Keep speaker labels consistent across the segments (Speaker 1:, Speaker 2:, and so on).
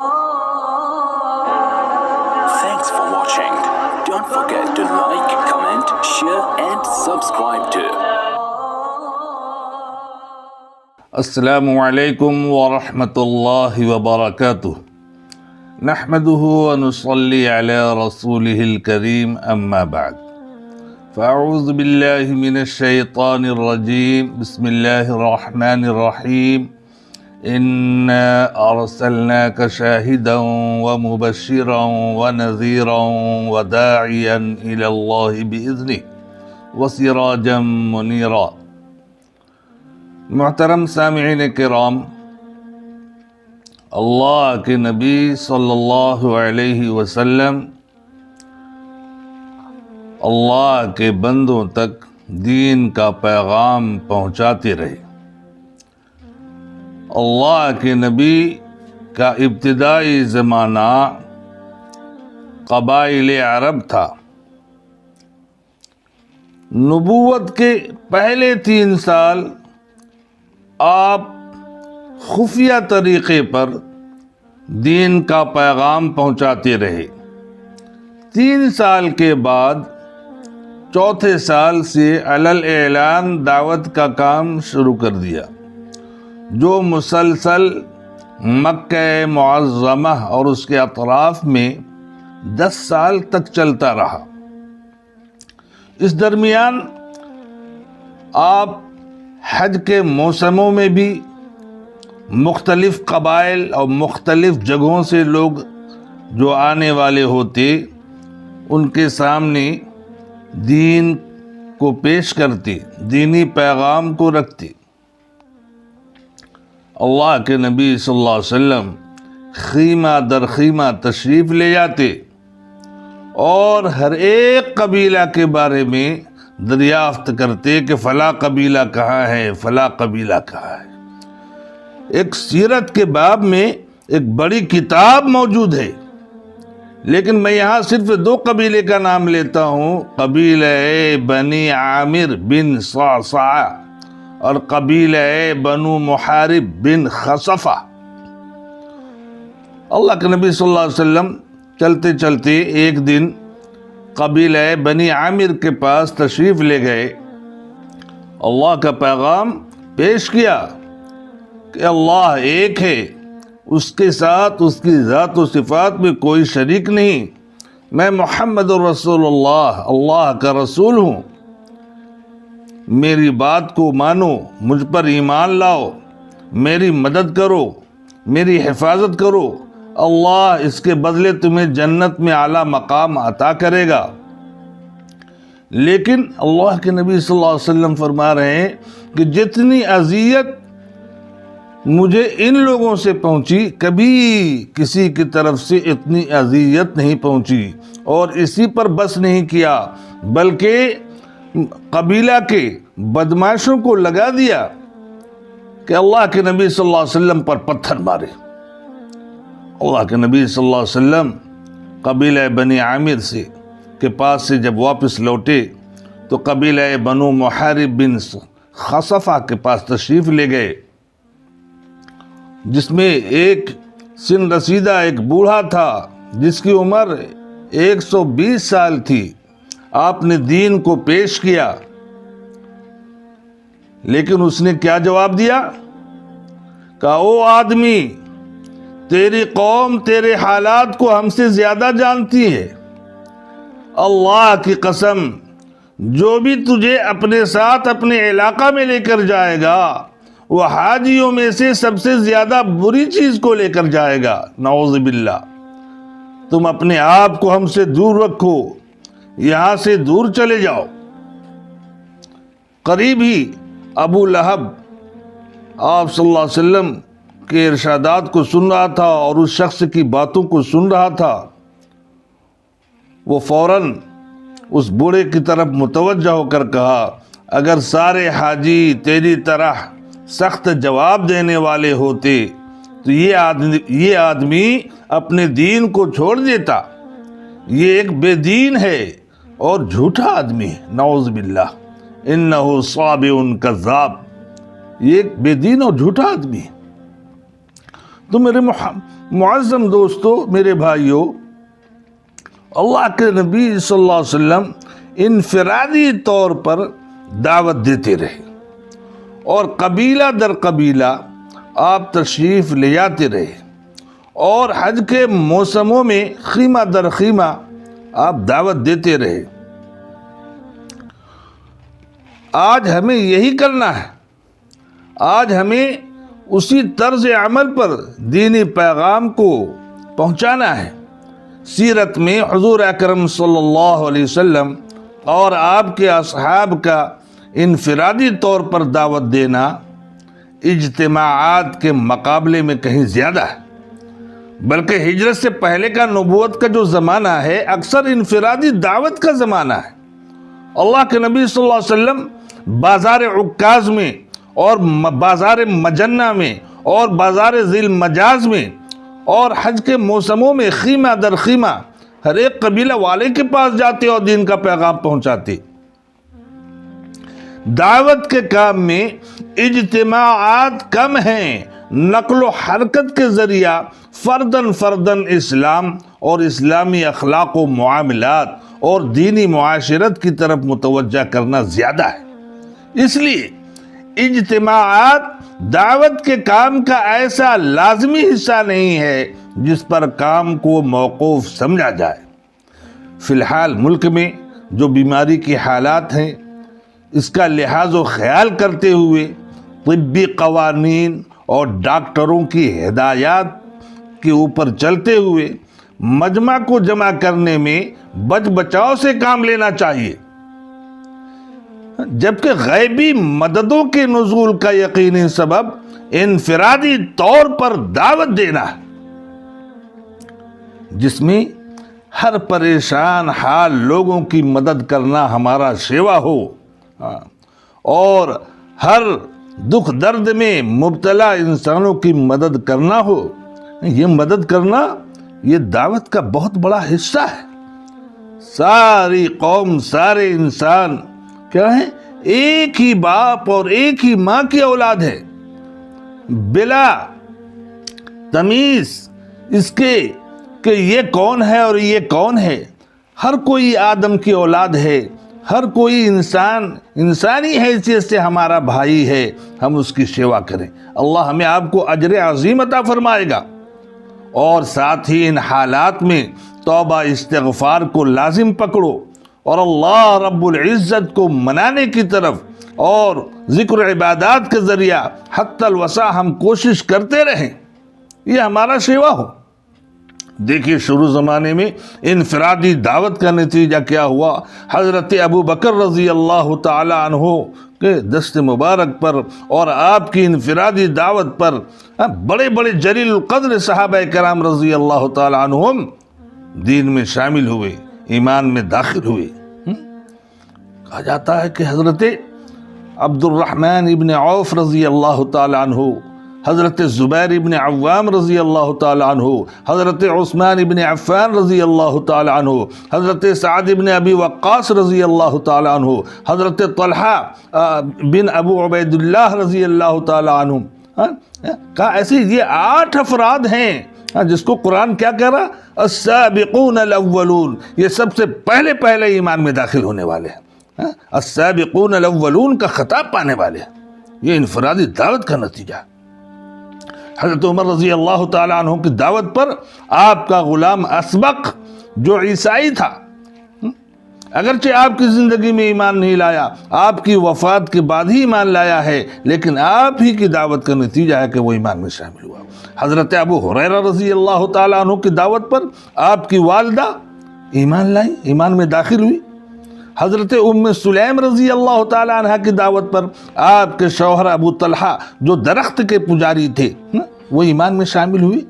Speaker 1: Thanks for watching. Don't forget to like, comment, share and subscribe to.
Speaker 2: السلام علیکم ورحمۃ اللہ وبرکاتہ نحمده ونصلي على رسوله الكريم اما بعد فاعوذ باللہ من الشیطان الرجیم بسم اللہ الرحمن الرحیم انا ارسلناک شاہدا ومبشرا ونذیرا وداعیا الى اللہ باذنہ وسراجا منیرا۔ محترم سامعین کرام، اللہ کے نبی صلی اللہ علیہ وسلم اللہ کے بندوں تک دین کا پیغام پہنچاتے رہے۔ اللہ کے نبی کا ابتدائی زمانہ قبائل عرب تھا۔ نبوت کے پہلے 3 سال آپ خفیہ طریقے پر دین کا پیغام پہنچاتے رہے۔ 3 سال کے بعد 4تھے سال سے علل اعلان دعوت کا کام شروع کر دیا، جو مسلسل مکہ معظمہ اور اس کے اطراف میں 10 سال تک چلتا رہا۔ اس درمیان آپ حج کے موسموں میں بھی مختلف قبائل اور مختلف جگہوں سے لوگ جو آنے والے ہوتے ان کے سامنے دین کو پیش کرتے، دینی پیغام کو رکھتے۔ اللہ کے نبی صلی اللہ علیہ وسلم خیمہ در خیمہ تشریف لے جاتے اور ہر ایک قبیلہ کے بارے میں دریافت کرتے کہ فلاں قبیلہ کہاں ہے، فلاں قبیلہ کہاں ہے۔ ایک سیرت کے باب میں ایک بڑی کتاب موجود ہے، لیکن میں یہاں صرف 2 قبیلے کا نام لیتا ہوں، قبیلہ بنی عامر بن صعصع اور قبیلہ بنو محارب بن خصفہ۔ اللہ کے نبی صلی اللہ علیہ وسلم چلتے چلتے ایک دن قبیلہ بنی عامر کے پاس تشریف لے گئے، اللہ کا پیغام پیش کیا کہ اللہ ایک ہے، اس کے ساتھ اس کی ذات و صفات میں کوئی شریک نہیں، میں محمد الرسول اللہ کا رسول ہوں، میری بات کو مانو، مجھ پر ایمان لاؤ، میری مدد کرو، میری حفاظت کرو، اللہ اس کے بدلے تمہیں جنت میں اعلیٰ مقام عطا کرے گا۔ لیکن اللہ کے نبی صلی اللہ علیہ وسلم فرما رہے ہیں کہ جتنی اذیت مجھے ان لوگوں سے پہنچی، کبھی کسی کی طرف سے اتنی اذیت نہیں پہنچی، اور اسی پر بس نہیں کیا بلکہ قبیلہ کے بدماشوں کو لگا دیا کہ اللہ کے نبی صلی اللہ علیہ وسلم پر پتھر مارے۔ اللہ کے نبی صلی اللہ علیہ وسلم قبیلہ بنی عامر کے پاس سے جب واپس لوٹے تو قبیلہ بنو محارب بن خصفہ کے پاس تشریف لے گئے، جس میں ایک سن رسیدہ ایک بوڑھا تھا جس کی عمر 120 سال تھی۔ آپ نے دین کو پیش کیا، لیکن اس نے کیا جواب دیا؟ کہا او آدمی، تیری قوم تیرے حالات کو ہم سے زیادہ جانتی ہے، اللہ کی قسم جو بھی تجھے اپنے ساتھ اپنے علاقہ میں لے کر جائے گا وہ حاجیوں میں سے سب سے زیادہ بری چیز کو لے کر جائے گا، نعوذ باللہ۔ تم اپنے آپ کو ہم سے دور رکھو، یہاں سے دور چلے جاؤ۔ قریب ہی ابو لہب آپ صلی اللہ علیہ وسلم کے ارشادات کو سن رہا تھا اور اس شخص کی باتوں کو سن رہا تھا۔ وہ فوراً اس بوڑھے کی طرف متوجہ ہو کر کہا، اگر سارے حاجی تیری طرح سخت جواب دینے والے ہوتے تو یہ آدمی اپنے دین کو چھوڑ دیتا، یہ ایک بے دین ہے اور جھوٹا آدمی ہے، نعوذ باللہ، انہ صابع کذاب، یہ ایک بے دین اور جھوٹا آدمی ہے۔ تو میرے معظم دوستو، میرے بھائیوں، اللہ کے نبی صلی اللہ علیہ وسلم انفرادی طور پر دعوت دیتے رہے اور قبیلہ در قبیلہ آپ تشریف لے جاتے رہے اور حج کے موسموں میں خیمہ در خیمہ آپ دعوت دیتے رہے۔ آج ہمیں یہی کرنا ہے، آج ہمیں اسی طرز عمل پر دینی پیغام کو پہنچانا ہے۔ سیرت میں حضور اکرم صلی اللہ علیہ وسلم اور آپ کے اصحاب کا انفرادی طور پر دعوت دینا اجتماعات کے مقابلے میں کہیں زیادہ ہے، بلکہ ہجرت سے پہلے کا نبوت کا جو زمانہ ہے اکثر انفرادی دعوت کا زمانہ ہے۔ اللہ کے نبی صلی اللہ علیہ وسلم بازار عکاظ میں اور بازار مجنہ میں اور بازار ذی المجاز میں اور حج کے موسموں میں خیمہ در خیمہ ہر ایک قبیلہ والے کے پاس جاتے اور دین کا پیغام پہنچاتے۔ دعوت کے کام میں اجتماعات کم ہیں، نقل و حرکت کے ذریعہ فردن فردن اسلام اور اسلامی اخلاق و معاملات اور دینی معاشرت کی طرف متوجہ کرنا زیادہ ہے۔ اس لیے اجتماعات دعوت کے کام کا ایسا لازمی حصہ نہیں ہے جس پر کام کو موقوف سمجھا جائے۔ فی الحال ملک میں جو بیماری کی حالات ہیں اس کا لحاظ و خیال کرتے ہوئے طبی قوانین اور ڈاکٹروں کی ہدایات کے اوپر چلتے ہوئے مجمع کو جمع کرنے میں بچ بچاؤ سے کام لینا چاہیے، جبکہ غیبی مددوں کے نزول کا یقینی سبب انفرادی طور پر دعوت دینا ہے، جس میں ہر پریشان حال لوگوں کی مدد کرنا ہمارا شیوا ہو اور ہر دکھ درد میں مبتلا انسانوں کی مدد کرنا ہو۔ یہ مدد کرنا یہ دعوت کا بہت بڑا حصہ ہے۔ ساری قوم، سارے انسان کیا ہے؟ ایک ہی باپ اور ایک ہی ماں کی اولاد ہے، بلا تمیز اس کے کہ یہ کون ہے اور یہ کون ہے۔ ہر کوئی آدم کی اولاد ہے، ہر کوئی انسانی حیثیت سے ہمارا بھائی ہے، ہم اس کی سیوا کریں، اللہ ہمیں آپ کو اجر عظیم عطا فرمائے گا۔ اور ساتھ ہی ان حالات میں توبہ استغفار کو لازم پکڑو اور اللہ رب العزت کو منانے کی طرف اور ذکر عبادات کے ذریعہ حتی الوسع ہم کوشش کرتے رہیں، یہ ہمارا سیوا ہو۔ دیکھیے شروع زمانے میں انفرادی دعوت کا نتیجہ کیا ہوا۔ حضرت ابو بکر رضی اللہ تعالی عنہ کے دست مبارک پر اور آپ کی انفرادی دعوت پر بڑے بڑے جلیل القدر صحابہ کرام رضی اللہ تعالی عنہم دین میں شامل ہوئے، ایمان میں داخل ہوئے۔ کہا جاتا ہے کہ حضرت عبد الرحمن ابن عوف رضی اللہ تعالی عنہ، حضرت زبیر ابن عوام رضی اللہ تعالی عنہ، حضرت عثمان ابن عفان رضی اللہ تعالی عنہ، حضرت سعد ابن ابی وقاص رضی اللہ تعالی عنہ، حضرت طلحہ بن ابو عبید اللہ رضی اللہ تعالی عنہ، کہا ایسے یہ 8 افراد ہیں جس کو قرآن کیا کہہ رہا؟ السابقون الاولون، یہ سب سے پہلے ایمان میں داخل ہونے والے ہیں، السابقون الاولون کا خطاب پانے والے ہیں۔ یہ انفرادی دعوت کا نتیجہ ہے۔ حضرت عمر رضی اللہ تعالی عنہ کی دعوت پر آپ کا غلام اسبق جو عیسائی تھا، اگرچہ آپ کی زندگی میں ایمان نہیں لایا، آپ کی وفات کے بعد ہی ایمان لایا ہے، لیکن آپ ہی کی دعوت کا نتیجہ ہے کہ وہ ایمان میں شامل ہوا۔ حضرت ابو ہریرہ رضی اللہ تعالی عنہ کی دعوت پر آپ کی والدہ ایمان لائی، ایمان میں داخل ہوئی۔ حضرت ام سلیم رضی اللہ تعالی عنہ کی دعوت پر آپ کے شوہر ابو طلحہ جو درخت کے پجاری تھے وہ ایمان میں شامل ہوئی۔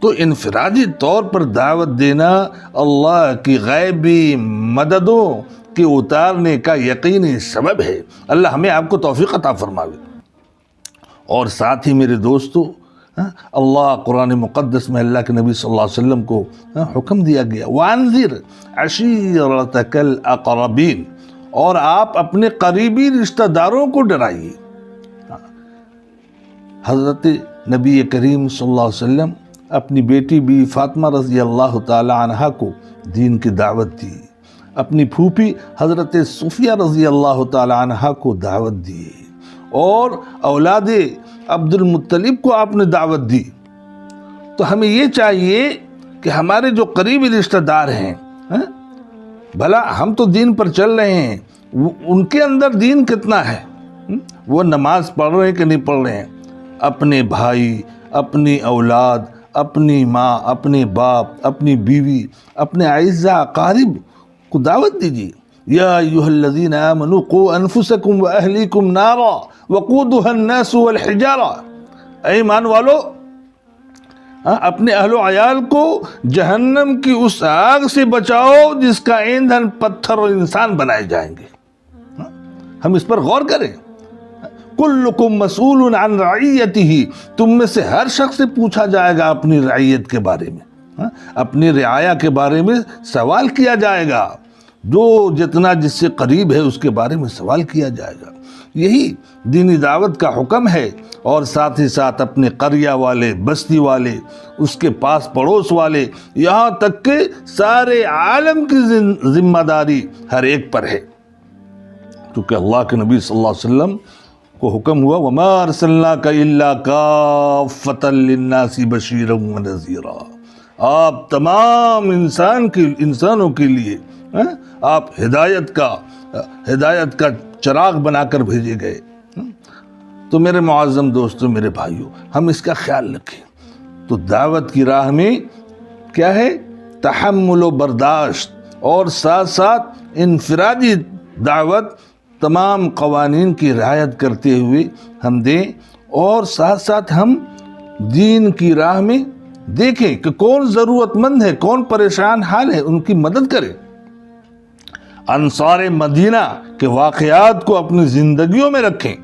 Speaker 2: تو انفرادی طور پر دعوت دینا اللہ کی غیبی مددوں کے اتارنے کا یقینی سبب ہے۔ اللہ ہمیں آپ کو توفیق عطا فرمائے۔ اور ساتھ ہی میرے دوستو، اللہ قرآن مقدس میں اللہ کے نبی صلی اللہ علیہ وسلم کو حکم دیا گیا وَأَنذِرْ عَشِيرَتَكَ الْأَقْرَبِينَ، اور آپ اپنے قریبی رشتہ داروں کو ڈرائیے۔ حضرت نبی کریم صلی اللہ علیہ وسلم اپنی بیٹی بی فاطمہ رضی اللہ تعالی عنہ کو دین کی دعوت دی، اپنی پھوپھی حضرت صفیہ رضی اللہ تعالی عنہ کو دعوت دی، اور اولاد عبد المطلب کو آپ نے دعوت دی۔ تو ہمیں یہ چاہیے کہ ہمارے جو قریبی رشتہ دار ہیں، بھلا ہم تو دین پر چل رہے ہیں، ان کے اندر دین کتنا ہے؟ وہ نماز پڑھ رہے ہیں کہ نہیں پڑھ رہے ہیں؟ اپنے بھائی، اپنی اولاد، اپنی ماں، اپنے باپ، اپنی بیوی، اپنے اعزاء اقارب کو دعوت دیجیے۔ یا ایھا الذین آمنوا قوا انفسکم واہلیکم نارا وقودها الناس والحجارہ، اے ایمان والو، اپنے اہل و عیال کو جہنم کی اس آگ سے بچاؤ جس کا ایندھن پتھر اور انسان بنائے جائیں گے۔ ہم اس پر غور کریں۔ کلکم مسئول عن رعیتہ، تم میں سے ہر شخص سے پوچھا جائے گا اپنی رعیت کے بارے میں، اپنی رعایا کے بارے میں سوال کیا جائے گا، جو جتنا جس سے قریب ہے اس کے بارے میں سوال کیا جائے گا۔ یہی دینی دعوت کا حکم ہے، اور ساتھ ہی ساتھ اپنے قریہ والے، بستی والے، اس کے پاس پڑوس والے، یہاں تک کہ سارے عالم کی ذمہ داری ہر ایک پر ہے، کیونکہ اللہ کے نبی صلی اللہ علیہ وسلم کو حکم ہوا وَمَا أَرْسَلْنَاكَ إِلَّا كَافَّةً لِلنَّاسِ بَشِيرًا وَنَذِيرًا، آپ تمام انسانوں کے لیے آپ ہدایت کا چراغ بنا کر بھیجے گئے۔ تو میرے معظم دوستوں، میرے بھائیوں، ہم اس کا خیال رکھیں۔ تو دعوت کی راہ میں کیا ہے؟ تحمل و برداشت، اور ساتھ ساتھ انفرادی دعوت تمام قوانین کی رعایت کرتے ہوئے ہم دیں، اور ساتھ ساتھ ہم دین کی راہ میں دیکھیں کہ کون ضرورت مند ہے، کون پریشان حال ہے، ان کی مدد کریں۔ انصار مدینہ کے واقعات کو اپنی زندگیوں میں رکھیں۔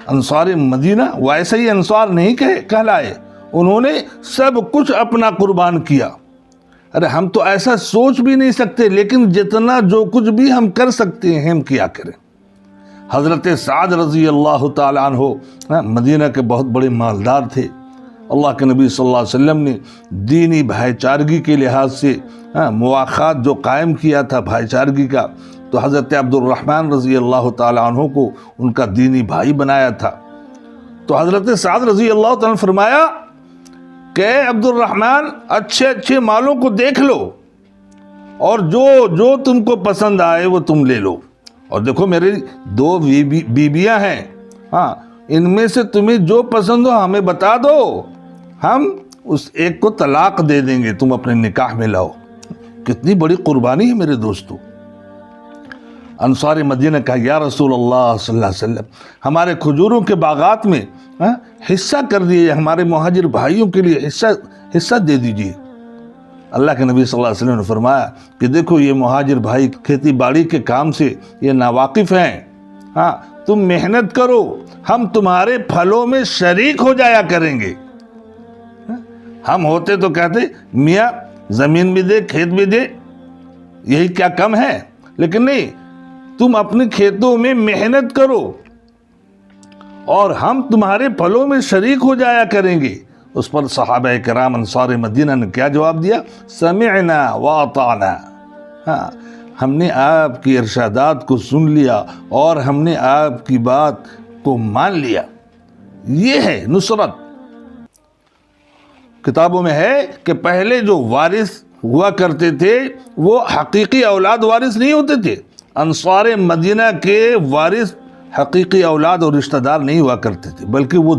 Speaker 2: انصار مدینہ ویسے ہی انصار نہیں کہلائے، انہوں نے سب کچھ اپنا قربان کیا۔ ارے ہم تو ایسا سوچ بھی نہیں سکتے، لیکن جتنا جو کچھ بھی ہم کر سکتے ہیں ہم کیا کریں۔ حضرت سعد رضی اللہ تعالیٰ عنہ مدینہ کے بہت بڑے مالدار تھے۔ اللہ کے نبی صلی اللہ علیہ وسلم نے دینی بھائی چارگی کے لحاظ سے مواخات جو قائم کیا تھا بھائی چارگی کا، تو حضرت عبد الرحمن رضی اللہ تعالیٰ عنہ کو ان کا دینی بھائی بنایا تھا۔ تو حضرت سعد رضی اللہ تعالیٰ نے فرمایا کہ عبد الرحمن، اچھے مالوں کو دیکھ لو، اور جو تم کو پسند آئے وہ تم لے لو۔ اور دیکھو میری 2 بیویاں ہیں، ان میں سے تمہیں جو پسند ہو ہمیں بتا دو، ہم اس ایک کو طلاق دے دیں گے، تم اپنے نکاح میں لاؤ۔ کتنی بڑی قربانی ہے میرے دوستو۔ انصار مدینہ کہا یا رسول اللہ صلی اللہ علیہ وسلم، ہمارے کھجوروں کے باغات میں حصہ کر دیے، ہمارے مہاجر بھائیوں کے لیے حصہ دے دیجیے۔ اللہ کے نبی صلی اللہ علیہ وسلم نے فرمایا کہ دیکھو یہ مہاجر بھائی کھیتی باڑی کے کام سے یہ ناواقف ہیں، تم محنت کرو، ہم تمہارے پھلوں میں شریک ہو جایا کریں گے۔ ہم ہوتے تو کہتے میاں زمین بھی دے، کھیت بھی دے، یہی کیا کم ہے؟ لیکن نہیں، تم اپنے کھیتوں میں محنت کرو اور ہم تمہارے پھلوں میں شریک ہو جایا کریں گے۔ اس پر صحابہ کرام انصار مدینہ نے کیا جواب دیا؟ سمعنا واطعنا، ہم نے آپ کی ارشادات کو سن لیا اور ہم نے آپ کی بات کو مان لیا۔ یہ ہے نصرت۔ کتابوں میں ہے کہ پہلے جو وارث ہوا کرتے تھے وہ حقیقی اولاد وارث نہیں ہوتے تھے۔ انصار مدینہ کے وارث حقیقی اولاد اور رشتہ دار نہیں ہوا کرتے تھے، بلکہ وہ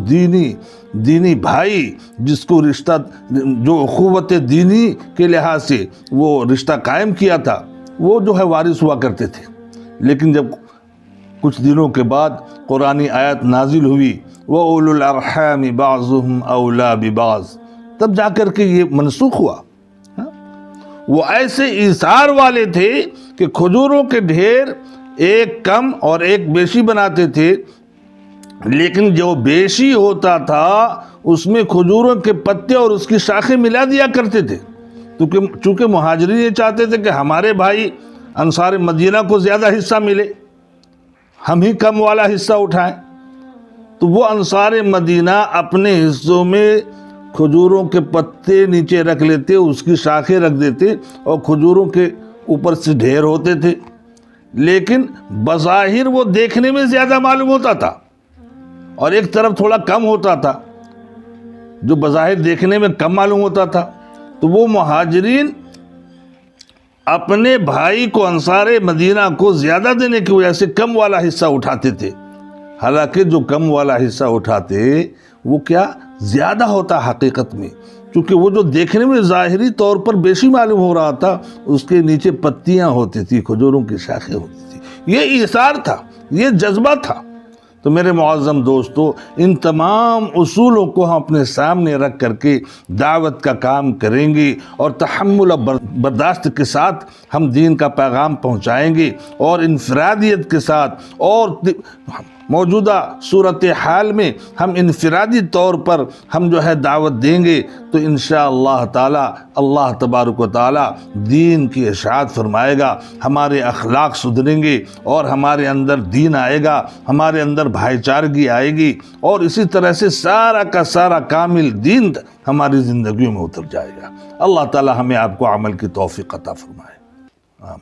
Speaker 2: دینی بھائی جس کو رشتہ، جو اخوت دینی کے لحاظ سے وہ رشتہ قائم کیا تھا، وہ جو ہے وارث ہوا کرتے تھے۔ لیکن جب کچھ دنوں کے بعد قرآنی آیت نازل ہوئی وَأُولُو الْأَرْحَامِ بَعْضُهُمْ أَوْلَى بِبَعْضٍ، تب جا کر کے یہ منسوخ ہوا۔ وہ ایسے ایثار والے تھے کہ کھجوروں کے ڈھیر ایک کم اور ایک بیشی بناتے تھے، لیکن جو بیشی ہوتا تھا اس میں کھجوروں کے پتے اور اس کی شاخیں ملا دیا کرتے تھے، چونکہ مہاجرین یہ چاہتے تھے کہ ہمارے بھائی انصار مدینہ کو زیادہ حصہ ملے، ہم ہی کم والا حصہ اٹھائیں۔ تو وہ انصار مدینہ اپنے حصوں میں کھجوروں کے پتے نیچے رکھ لیتے، اس کی شاخیں رکھ دیتے اور کھجوروں کے اوپر سے ڈھیر ہوتے تھے، لیکن بظاہر وہ دیکھنے میں زیادہ معلوم ہوتا تھا اور ایک طرف تھوڑا کم ہوتا تھا، جو بظاہر دیکھنے میں کم معلوم ہوتا تھا۔ تو وہ مہاجرین اپنے بھائی کو، انصار مدینہ کو زیادہ دینے کی وجہ سے کم والا حصہ اٹھاتے تھے، حالانکہ جو کم والا حصہ اٹھاتے وہ کیا زیادہ ہوتا حقیقت میں، کیونکہ وہ جو دیکھنے میں ظاہری طور پر بیشی معلوم ہو رہا تھا، اس کے نیچے پتیاں ہوتی تھی، کھجوروں کی شاخیں ہوتی تھی۔ یہ ایثار تھا، یہ جذبہ تھا۔ تو میرے معظم دوستو، ان تمام اصولوں کو ہم اپنے سامنے رکھ کر کے دعوت کا کام کریں گے اور تحمل و برداشت کے ساتھ ہم دین کا پیغام پہنچائیں گے، اور انفرادیت کے ساتھ، اور موجودہ صورتحال میں ہم انفرادی طور پر ہم جو ہے دعوت دیں گے، تو انشاءاللہ تعالی اللہ تبارک و تعالی دین کی اشاعت فرمائے گا، ہمارے اخلاق سدھریں گے اور ہمارے اندر دین آئے گا، ہمارے اندر بھائی چارگی آئے گی، اور اسی طرح سے سارا کا سارا کامل دین ہماری زندگیوں میں اتر جائے گا۔ اللہ تعالی ہمیں آپ کو عمل کی توفیق عطا فرمائے، آمین۔